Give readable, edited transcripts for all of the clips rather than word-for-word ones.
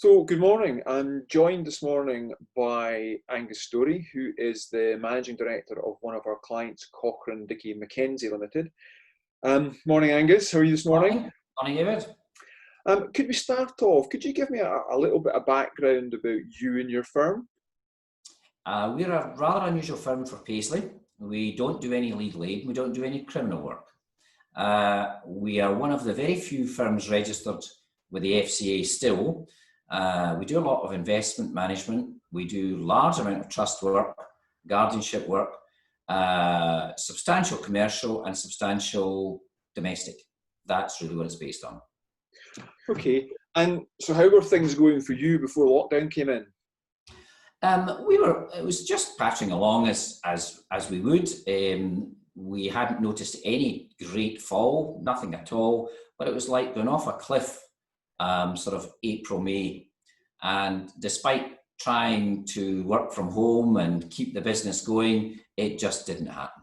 So, good morning. I'm joined this morning by Angus Storrie, who is the Managing Director of one of our clients, Cochran Dickie Mackenzie Limited. Morning, Angus. How are you this morning? Morning, David. Could we start off? Could you give me a little bit of background about you and your firm? We're a rather unusual firm for Paisley. We don't do any legal aid. We don't do any criminal work. We are one of the very few firms registered with the FCA still. We do a lot of investment management. We do large amount of trust work, guardianship work, substantial commercial and substantial domestic. That's really what it's based on. Okay. And so how were things going for you before lockdown came in? It was just patching along as we would. We hadn't noticed any great fall, nothing at all, but it was like going off a cliff, sort of April, May. And despite trying to work from home and keep the business going, it just didn't happen.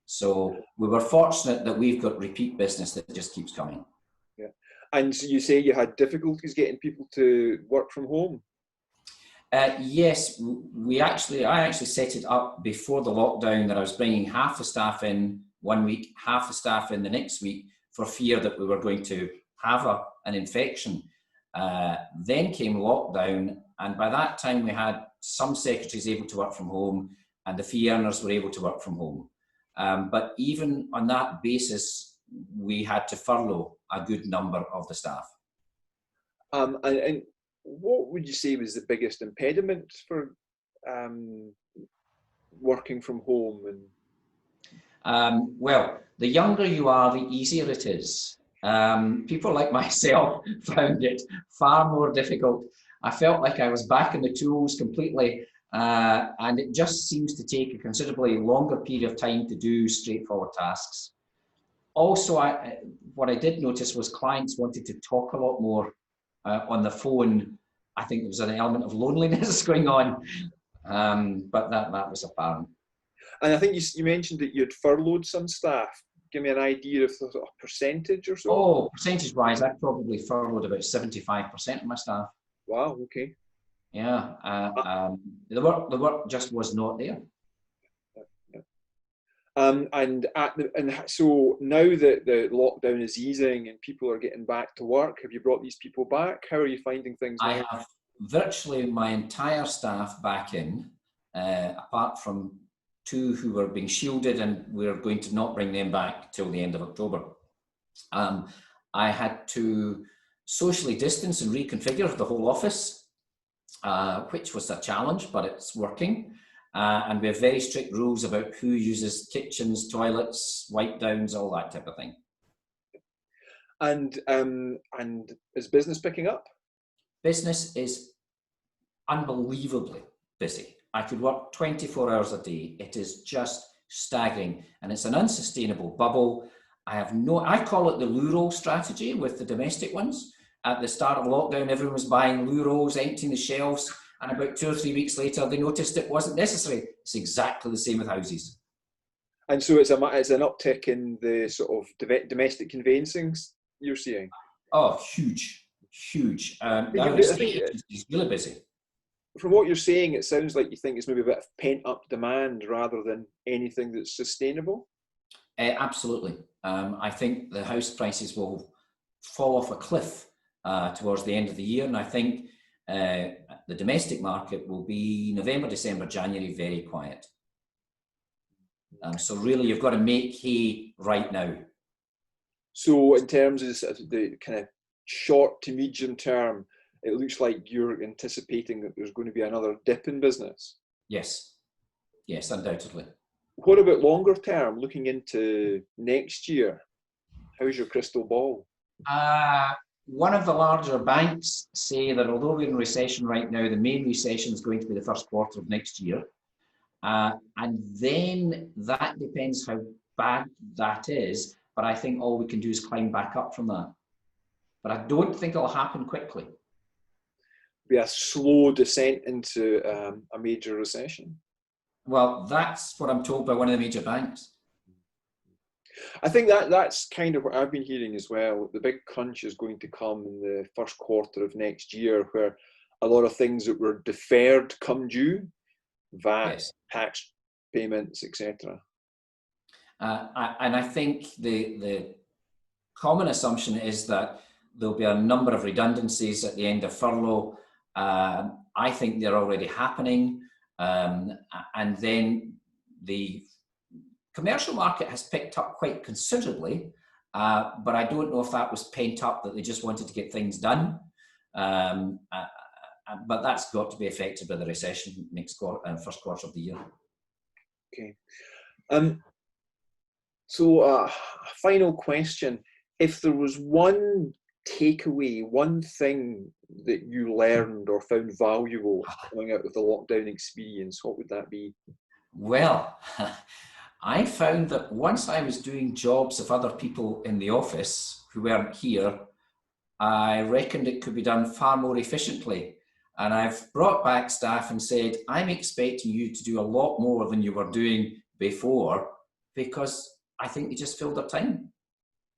So we were fortunate that we've got repeat business that just keeps coming. Yeah. And so you say you had difficulties getting people to work from home? Yes, I actually set it up before the lockdown that I was bringing half the staff in one week, half the staff in the next week, for fear that we were going to have an infection. Then came lockdown, and by that time we had some secretaries able to work from home and the fee earners were able to work from home. But even on that basis, we had to furlough a good number of the staff. And what would you say was the biggest impediment for working from home? Well, the younger you are, the easier it is. People like myself found it far more difficult. I felt like I was back in the tools completely, and it just seems to take a considerably longer period of time to do straightforward tasks. Also, what I did notice was clients wanted to talk a lot more on the phone. I think there was an element of loneliness going on, but that was apparent. And I think you mentioned that you'd furloughed some staff. Give me an idea of a percentage or so? Oh, percentage-wise, I probably furloughed about 75% of my staff. Wow, okay. Yeah, the work just was not there. And so now that the lockdown is easing and people are getting back to work, have you brought these people back? How are you finding things now? I have virtually my entire staff back in, apart from two who were being shielded, and we're going to not bring them back till the end of October. I had to socially distance and reconfigure the whole office, which was a challenge, but it's working. And we have very strict rules about who uses kitchens, toilets, wipe downs, all that type of thing. And is business picking up? Business is unbelievably busy. I could work 24 hours a day. It is just staggering, and it's an unsustainable bubble. I call it the loo roll strategy with the domestic ones. At the start of lockdown, everyone was buying loo rolls, emptying the shelves, and about 2 or 3 weeks later, they noticed it wasn't necessary. It's exactly the same with houses. And so it's an uptick in the sort of domestic conveyancings you're seeing? Oh, huge. It's really busy. From what you're saying, it sounds like you think it's maybe a bit of pent-up demand rather than anything that's sustainable? Absolutely. I think the house prices will fall off a cliff towards the end of the year, and I think the domestic market will be November, December, January, very quiet. So really, you've got to make hay right now. So in terms of the kind of short to medium term, it looks like you're anticipating that there's going to be another dip in business. Yes, undoubtedly. What about longer term, looking into next year? How's your crystal ball? One of the larger banks say that although we're in recession right now, the main recession is going to be the first quarter of next year. And then that depends how bad that is. But I think all we can do is climb back up from that. But I don't think it'll happen quickly. Be a slow descent into a major recession. Well, that's what I'm told by one of the major banks. I think that's kind of what I've been hearing as well. The big crunch is going to come in the first quarter of next year, where a lot of things that were deferred come due, VAT, Yes. tax payments, etc. And I think the common assumption is that there'll be a number of redundancies at the end of furlough. I think they're already happening. And then the commercial market has picked up quite considerably, but I don't know if that was pent up, that they just wanted to get things done. But that's got to be affected by the recession first quarter of the year. Okay. So final question. If there was one takeaway, one thing that you learned or found valuable coming out of the lockdown experience, what would that be? Well, I found that once I was doing jobs of other people in the office who weren't here, I reckoned it could be done far more efficiently. And I've brought back staff and said, I'm expecting you to do a lot more than you were doing before, because I think you just filled their time.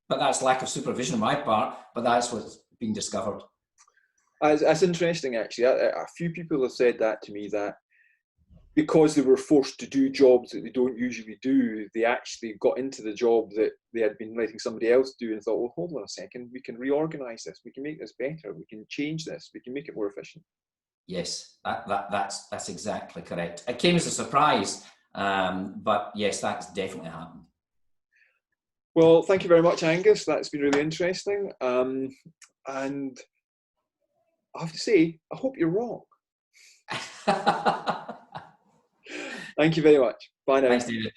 But that's lack of supervision on my part, but that's what's been discovered. That's interesting, actually. A few people have said that to me, that because they were forced to do jobs that they don't usually do, they actually got into the job that they had been letting somebody else do and thought, well, hold on a second, we can reorganize this, we can make this better, we can change this, we can make it more efficient. Yes, that's exactly correct. It came as a surprise, but yes, that's definitely happened. Well, thank you very much, Angus. That's been really interesting. And I have to say, I hope you're wrong. Thank you very much. Bye now. Thanks, David.